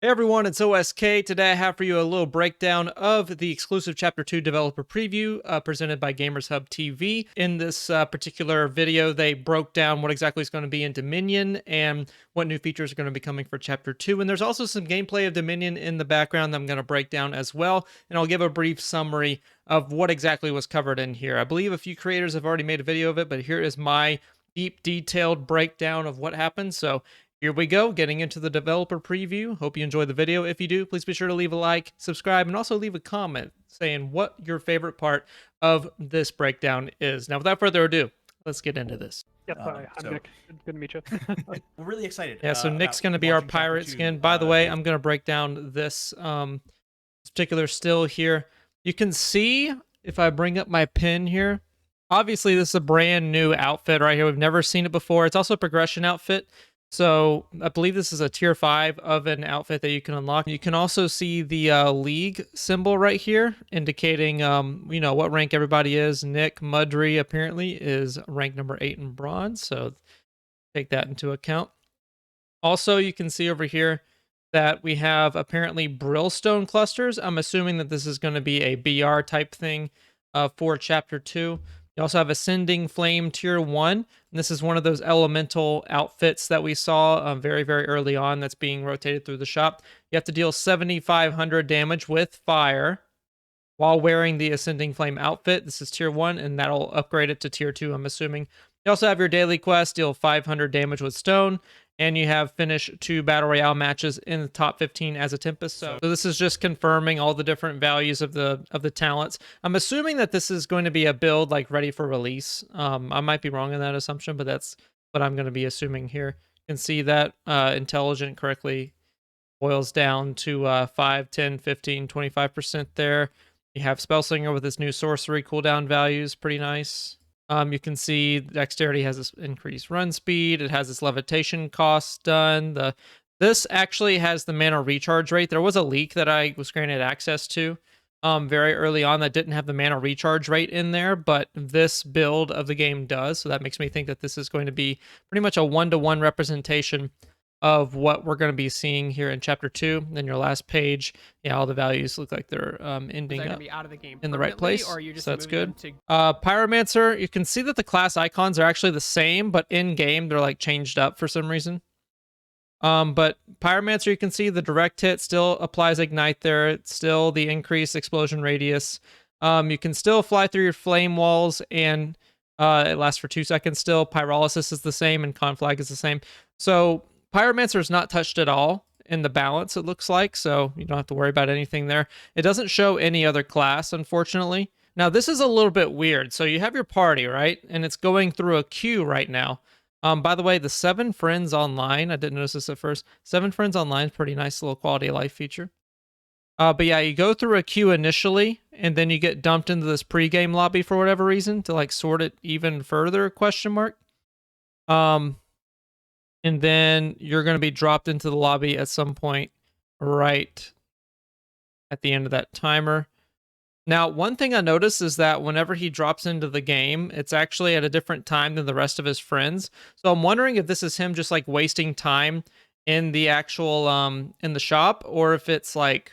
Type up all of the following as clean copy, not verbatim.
Hey everyone, it's OSK. Today I have for you a little breakdown of the exclusive Chapter 2 developer preview presented by Gamers Hub TV. In this particular video, they broke down what exactly is going to be in Dominion and what new features are going to be coming for Chapter 2. And there's also some gameplay of Dominion in the background that I'm going to break down as well. And I'll give a brief summary of what exactly was covered in here. I believe a few creators have already made a video of it, but here is my deep, detailed breakdown of what happened. So here we go, getting into the developer preview. Hope you enjoy the video. If you do, please be sure to leave a like, subscribe, and also leave a comment saying what your favorite part of this breakdown is. Now, without further ado, let's get into this. Yep, I'm Nick. Good to meet you. We're really excited. Yeah, so Nick's going to be our pirate skin. By the way, I'm going to break down this particular still here. You can see, if I bring up my pin here, obviously this is a brand new outfit right here. We've never seen it before. It's also a progression outfit. So I believe this is a tier 5 of an outfit that you can unlock. You can also see the league symbol right here, indicating what rank everybody is. Nick Mudry apparently is rank number 8 in bronze, so take that into account. Also, you can see over here that we have apparently Brillstone clusters. I'm assuming that this is going to be a BR type thing for Chapter 2. You also have Ascending Flame Tier 1. And this is one of those elemental outfits that we saw very, very early on that's being rotated through the shop. You have to deal 7,500 damage with fire while wearing the Ascending Flame outfit. This is Tier 1, and that'll upgrade it to Tier 2, I'm assuming. You also have your daily quest, deal 500 damage with stone, and you have finish 2 Battle Royale matches in the top 15 as a Tempest. So this is just confirming all the different values of the talents. I'm assuming that this is going to be a build like ready for release. I might be wrong in that assumption, but that's what I'm going to be assuming here. You can see that intelligent correctly boils down to 5, 10, 15, 25% there. You have Spellslinger with its new sorcery cooldown values, pretty nice. You can see dexterity has this increased run speed. It has its levitation cost done. This actually has the mana recharge rate. There was a leak that I was granted access to very early on that didn't have the mana recharge rate in there, but this build of the game does. So that makes me think that this is going to be pretty much a one-to-one representation of what we're going to be seeing here in Chapter 2. Then your last page, yeah, all the values look like they're ending up be out of the game in the right place, or you just so that's good. To... Pyromancer, you can see that the class icons are actually the same, but in-game they're like changed up for some reason. But Pyromancer, you can see the direct hit still applies Ignite there. It's still the increased explosion radius. You can still fly through your flame walls, and it lasts for 2 seconds still. Pyrolysis is the same, and Conflag is the same. So Pyromancer is not touched at all in the balance, it looks like, so you don't have to worry about anything there. It doesn't show any other class, unfortunately. Now, this is a little bit weird. So you have your party, right? And it's going through a queue right now. By the way, the 7 friends online, I didn't notice this at first. 7 friends online is pretty nice little quality of life feature. But yeah, you go through a queue initially, and then you get dumped into this pregame lobby for whatever reason to like sort it even further, question mark. And then you're going to be dropped into the lobby at some point right at the end of that timer. Now, one thing I noticed is that whenever he drops into the game, it's actually at a different time than the rest of his friends. So I'm wondering if this is him just like wasting time in the actual in the shop, or if it's like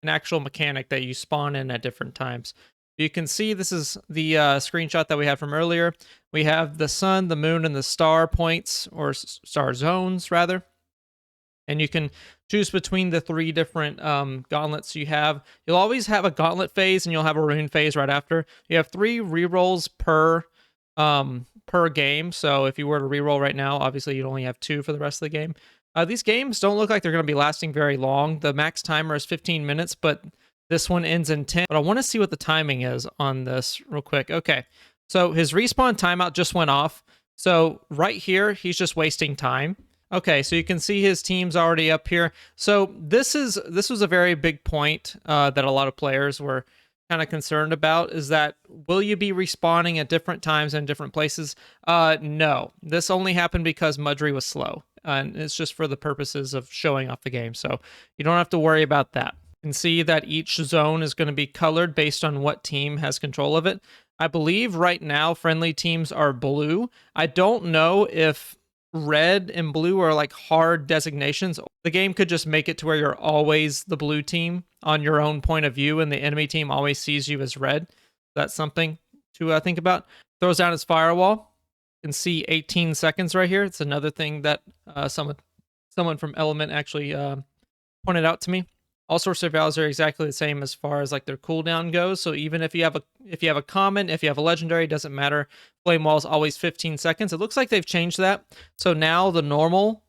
an actual mechanic that you spawn in at different times. You can see this is the screenshot that we had from earlier. We have the sun, the moon, and the star points, or star zones, rather. And you can choose between the 3 different gauntlets you have. You'll always have a gauntlet phase, and you'll have a rune phase right after. You have 3 rerolls per game. So if you were to reroll right now, obviously you'd only have 2 for the rest of the game. These games don't look like they're going to be lasting very long. The max timer is 15 minutes, but this one ends in 10, but I want to see what the timing is on this real quick. Okay, so his respawn timeout just went off. So right here, he's just wasting time. Okay, so you can see his team's already up here. So this was a very big point that a lot of players were kind of concerned about, is that will you be respawning at different times and different places? No, this only happened because Mudry was slow, and it's just for the purposes of showing off the game. So you don't have to worry about that. You can see that each zone is going to be colored based on what team has control of it. I believe right now friendly teams are blue. I don't know if red and blue are like hard designations. The game could just make it to where you're always the blue team on your own point of view, and the enemy team always sees you as red. That's something to think about. Throws down his firewall. You can see 18 seconds right here. It's another thing that someone from Element actually pointed out to me. All sorcery vows are exactly the same as far as like their cooldown goes. So even if you have a common, if you have a legendary, it doesn't matter. Flame wall is always 15 seconds. It looks like they've changed that. So now the normal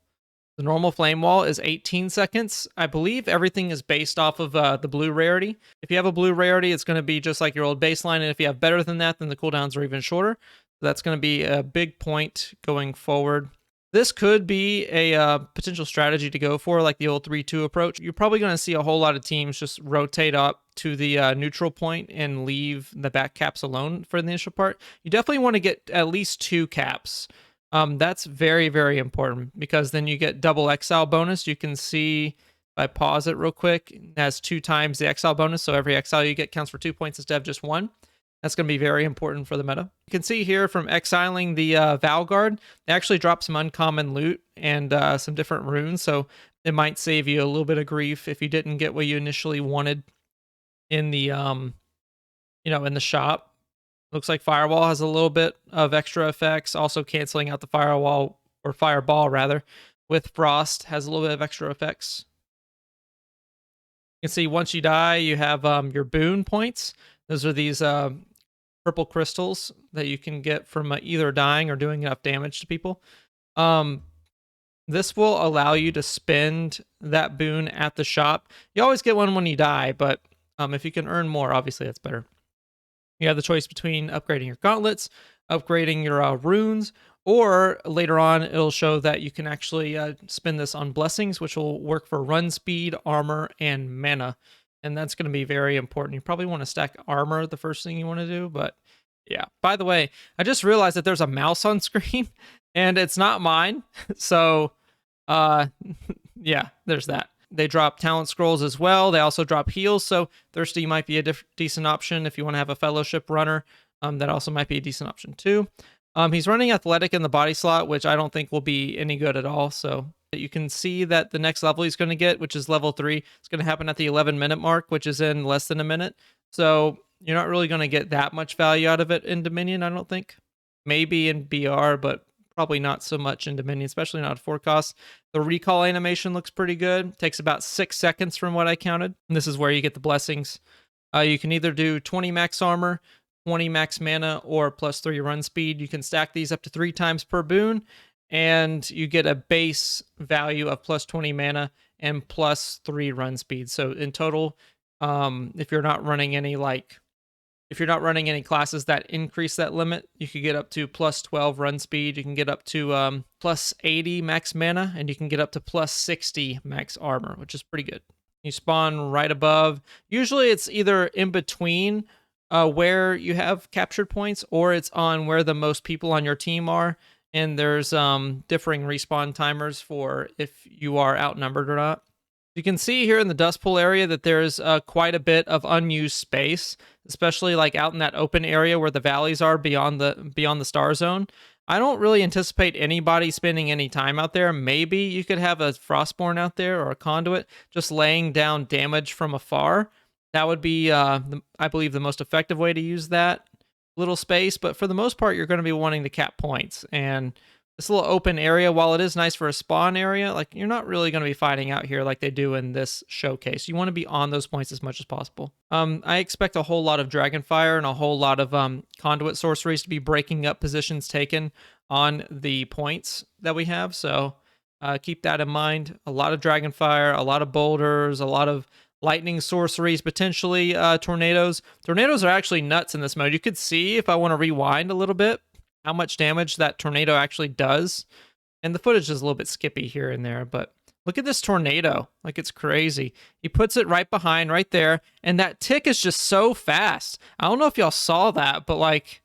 flame wall is 18 seconds. I believe everything is based off of the blue rarity. If you have a blue rarity, it's going to be just like your old baseline. And if you have better than that, then the cooldowns are even shorter. So that's going to be a big point going forward. This could be a potential strategy to go for, like the old 3-2 approach. You're probably going to see a whole lot of teams just rotate up to the neutral point and leave the back caps alone for the initial part. You definitely want to get at least 2 caps. That's very, very important because then you get double exile bonus. You can see, if I pause it real quick, it has 2 times the exile bonus. So every exile you get counts for 2 points instead of just 1. That's going to be very important for the meta. You can see here from exiling the Valguard, they actually drop some uncommon loot and some different runes, so it might save you a little bit of grief if you didn't get what you initially wanted in the in the shop. Looks like Firewall has a little bit of extra effects, also canceling out the Firewall, or Fireball rather, with Frost has a little bit of extra effects. You can see once you die, you have your boon points. Those are these purple crystals that you can get from either dying or doing enough damage to people. This will allow you to spend that boon at the shop. You always get one when you die, but if you can earn more, obviously that's better. You have the choice between upgrading your gauntlets, upgrading your runes, or later on it'll show that you can actually spend this on blessings, which will work for run speed, armor, and mana. And that's going to be very important. You probably want to stack armor, the first thing you want to do. But yeah, by the way, I just realized that there's a mouse on screen and it's not mine. So yeah, there's that. They drop talent scrolls as well. They also drop heals. So Thirsty might be a decent option if you want to have a fellowship runner. That also might be a decent option too. He's running athletic in the body slot, which I don't think will be any good at all. So you can see that the next level he's going to get, which is level 3, it's going to happen at the 11-minute mark, which is in less than a minute. So you're not really going to get that much value out of it in Dominion, I don't think. Maybe in BR, but probably not so much in Dominion, especially not at 4 costs. The recall animation looks pretty good. Takes about 6 seconds from what I counted. And this is where you get the blessings. You can either do 20 max armor, 20 max mana, or plus 3 run speed. You can stack these up to 3 times per boon, and you get a base value of plus 20 mana and plus 3 run speed. So in total, if you're not running any classes that increase that limit, you could get up to plus 12 run speed. You can get up to plus 80 max mana, and you can get up to plus 60 max armor, which is pretty good. You spawn right above. Usually it's either in between where you have captured points, or it's on where the most people on your team are. And there's differing respawn timers for if you are outnumbered or not. You can see here in the dust pool area that there's quite a bit of unused space, especially like out in that open area where the valleys are beyond the star zone. I don't really anticipate anybody spending any time out there. Maybe you could have a Frostborn out there or a Conduit just laying down damage from afar. That would be, I believe, the most effective way to use that little space. But for the most part, you're going to be wanting to cap points. And this little open area, while it is nice for a spawn area, like you're not really going to be fighting out here like they do in this showcase. You want to be on those points as much as possible. I expect a whole lot of Dragonfire and a whole lot of Conduit sorceries to be breaking up positions taken on the points that we have. So keep that in mind. A lot of Dragonfire, a lot of boulders, a lot of lightning sorceries, potentially tornadoes. Tornadoes are actually nuts in this mode. You could see, if I want to rewind a little bit, how much damage that tornado actually does. And the footage is a little bit skippy here and there, but look at this tornado. Like, it's crazy. He puts it right behind, right there, and that tick is just so fast. I don't know if y'all saw that, but like,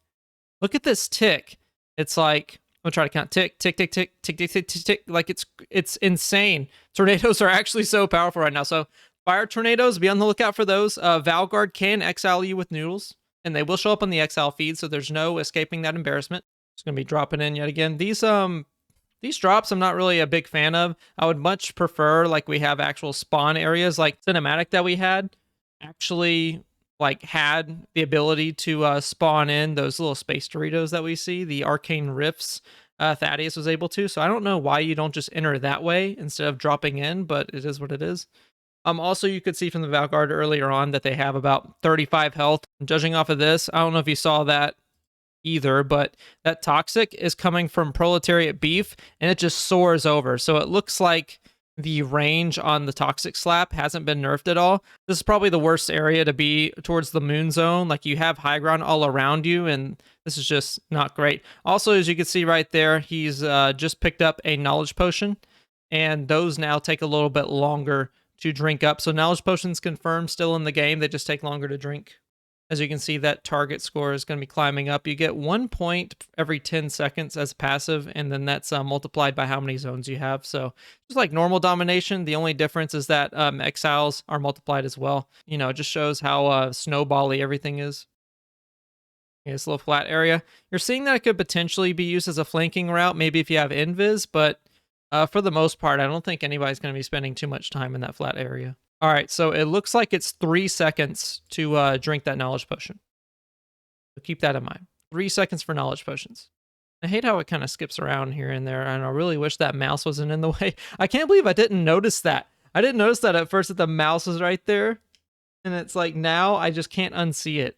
look at this tick. It's like, I'm gonna try to count. Tick, tick, tick, tick, tick, tick, tick, tick, tick. Like, it's insane. Tornadoes are actually so powerful right now. So fire tornadoes, be on the lookout for those. Valguard can exile you with noodles, and they will show up on the exile feed, so there's no escaping that embarrassment. It's going to be dropping in yet again. These These drops I'm not really a big fan of. I would much prefer like we have actual spawn areas like cinematic that we had actually like had the ability to spawn in those little space Doritos that we see, the arcane rifts. Thaddeus was able to, so I don't know why you don't just enter that way instead of dropping in, but it is what it is. Also, you could see from the Valguard earlier on that they have about 35 health. Judging off of this, I don't know if you saw that either, but that toxic is coming from proletariat beef and it just soars over. So it looks like the range on the toxic slap hasn't been nerfed at all. This is probably the worst area to be towards the moon zone. Like you have high ground all around you, and this is just not great. Also, as you can see right there, he's just picked up a knowledge potion, and those now take a little bit longer to drink up. So knowledge potions confirmed still in the game. They just take longer to drink. As you can see, that target score is going to be climbing up. You get 1 point every 10 seconds as passive, and then that's multiplied by how many zones you have. So just like normal domination, the only difference is that exiles are multiplied as well. You know, it just shows how snowbally everything is. This little flat area. You're seeing that it could potentially be used as a flanking route, maybe if you have invis, but for the most part, I don't think anybody's going to be spending too much time in that flat area. All right, so it looks like it's 3 seconds to drink that knowledge potion. So keep that in mind. 3 seconds for knowledge potions. I hate how it kind of skips around here and there, and I really wish that mouse wasn't in the way. I can't believe I didn't notice that. I didn't notice that at first that the mouse was right there, and it's like now I just can't unsee it.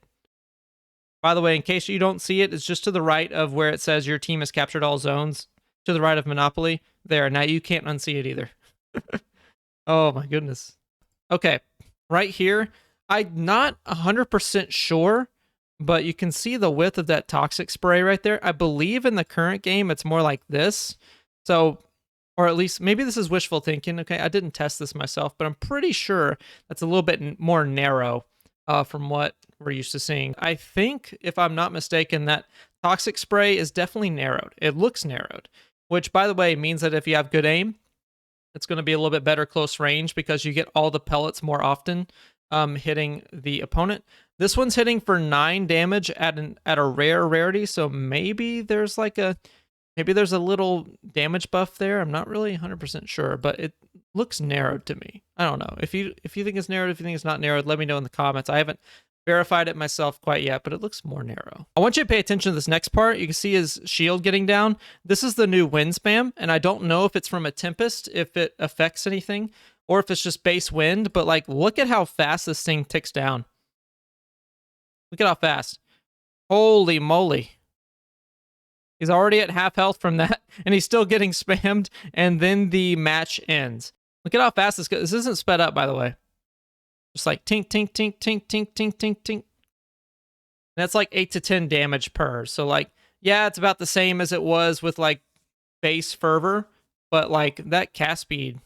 By the way, in case you don't see it, it's just to the right of where it says your team has captured all zones. To the right of Monopoly. There, now you can't unsee it either. Oh my goodness. Okay, right here, I'm not 100% sure, but you can see the width of that toxic spray right there. I believe in the current game, it's more like this. So, or at least, maybe this is wishful thinking. Okay, I didn't test this myself, but I'm pretty sure that's a little bit more narrow from what we're used to seeing. I think, if I'm not mistaken, that toxic spray is definitely narrowed. It looks narrowed, which, by the way, means that if you have good aim, it's going to be a little bit better close range because you get all the pellets more often hitting the opponent. This one's hitting for 9 damage at a rare rarity, so maybe there's like a little damage buff there. I'm not really 100% sure, but it looks narrowed to me. I don't know. If you think it's narrowed, if you think it's not narrowed, let me know in the comments. I haven't verified it myself quite yet, but it looks more narrow. I want you to pay attention to this next part. You can see his shield getting down. This is the new wind spam, and I don't know if it's from a Tempest, if it affects anything, or if it's just base wind, but like, look at how fast this thing ticks down. Look at how fast. Holy moly. He's already at half health from that, and he's still getting spammed, and then the match ends. Look at how fast this goes. This isn't sped up, by the way. Just like tink, tink, tink, tink, tink, tink, tink, tink. That's like 8 to 10 damage per. So like, yeah, it's about the same as it was with like base fervor, but like that cast speed,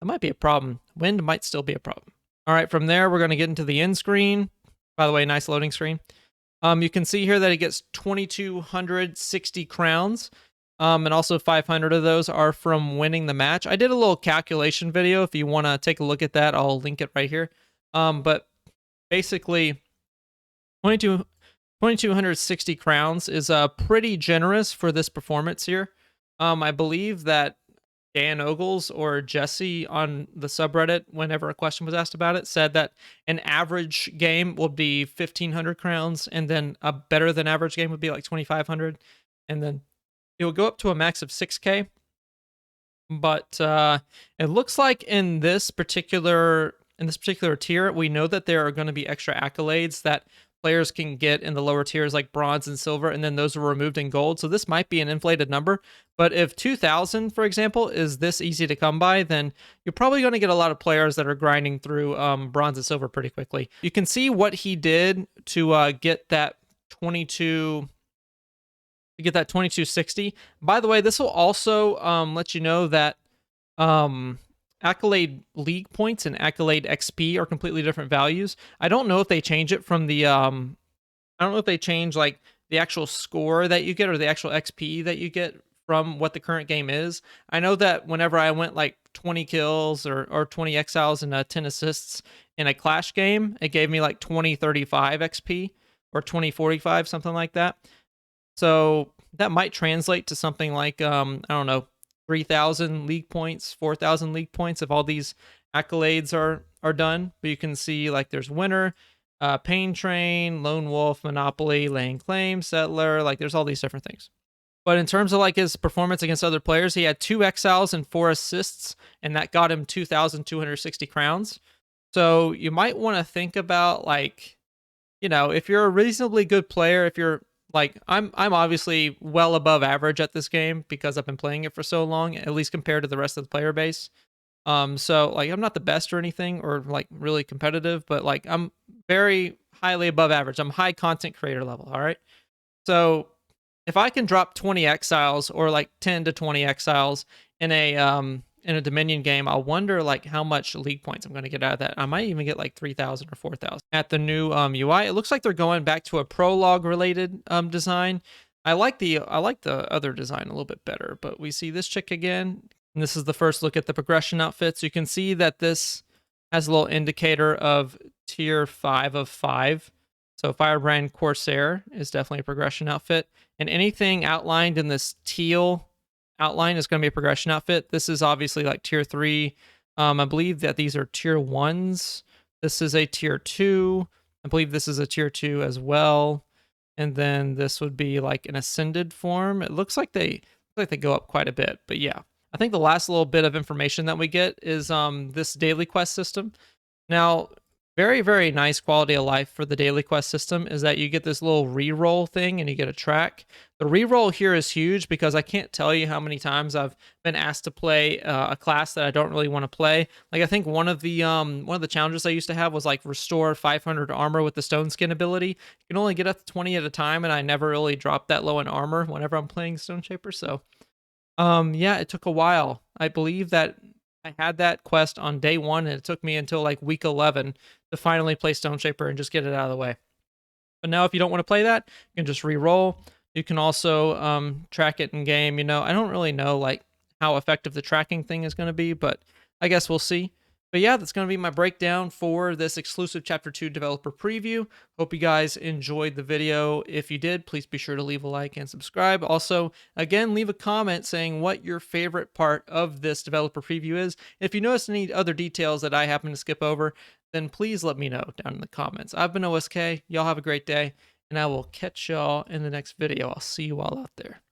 that might be a problem. Wind might still be a problem. All right, from there, we're going to get into the end screen. By the way, nice loading screen. You can see here that he gets 2,260 crowns. And also 500 of those are from winning the match. I did a little calculation video. If you want to take a look at that, I'll link it right here. But basically, 2,260 crowns is pretty generous for this performance here. I believe that Dan Ogles or Jesse on the subreddit, whenever a question was asked about it, said that an average game would be 1,500 crowns, and then a better than average game would be like 2,500, and then it will go up to a max of 6K, but it looks like in this particular tier, we know that there are going to be extra accolades that players can get in the lower tiers like bronze and silver, and then those are removed in gold. So this might be an inflated number, but if 2,000, for example, is this easy to come by, then you're probably going to get a lot of players that are grinding through bronze and silver pretty quickly. You can see what he did to get that 2260. By the way, this will also let you know that Accolade League points and Accolade XP are completely different values. I don't know if they change it from the I don't know if they change like the actual score that you get or the actual XP that you get from what the current game is. I know that whenever I went like 20 kills or 20 exiles and 10 assists in a Clash game, it gave me like 2035 XP or 2045, something like that. So that might translate to something like I don't know, 3,000 league points, 4,000 league points if all these accolades are done. But you can see like there's winner, pain train, lone wolf, monopoly, laying claim, settler, like there's all these different things. But in terms of like his performance against other players, he had 2 exiles and 4 assists, and that got him 2,260 crowns. So you might want to think about like, you know, if you're a reasonably good player, if you're like I'm obviously well above average at this game because I've been playing it for so long, at least compared to the rest of the player base. So like I'm not the best or anything or like really competitive, but like I'm very highly above average. I'm high content creator level, all right? So if I can drop 20 exiles or like 10 to 20 exiles in a Dominion game, I'll wonder like how much league points I'm going to get out of that. I might even get like 3,000 or 4,000 at the new UI. It looks like they're going back to a prologue related design. I like the other design a little bit better, but we see this chick again. And this is the first look at the progression outfits. You can see that this has a little indicator of tier 5 of 5. So Firebrand Corsair is definitely a progression outfit. And anything outlined in this teal outline is going to be a progression outfit. This is obviously like tier 3. I believe that these are tier 1s. This is a tier 2. I believe this is a tier 2 as well. And then this would be like an ascended form. It looks like they go up quite a bit, but yeah. I think the last little bit of information that we get is this daily quest system. Now, very, very nice quality of life for the daily quest system is that you get this little reroll thing and you get a track. The reroll here is huge because I can't tell you how many times I've been asked to play a class that I don't really want to play. Like I think one of the challenges I used to have was like restore 500 armor with the stone skin ability. You can only get up to 20 at a time, and I never really drop that low in armor whenever I'm playing Stone Shaper. So yeah, it took a while. I believe that I had that quest on day 1, and it took me until like week 11 to finally play Stone Shaper and just get it out of the way. But now if you don't want to play that, you can just re-roll. You can also track it in game. You know, I don't really know like how effective the tracking thing is going to be, but I guess we'll see. But yeah, that's going to be my breakdown for this exclusive Chapter 2 developer preview. Hope you guys enjoyed the video. If you did, please be sure to leave a like and subscribe. Also, again, leave a comment saying what your favorite part of this developer preview is. If you notice any other details that I happen to skip over, then please let me know down in the comments. I've been OSK. Y'all have a great day, and I will catch y'all in the next video. I'll see you all out there.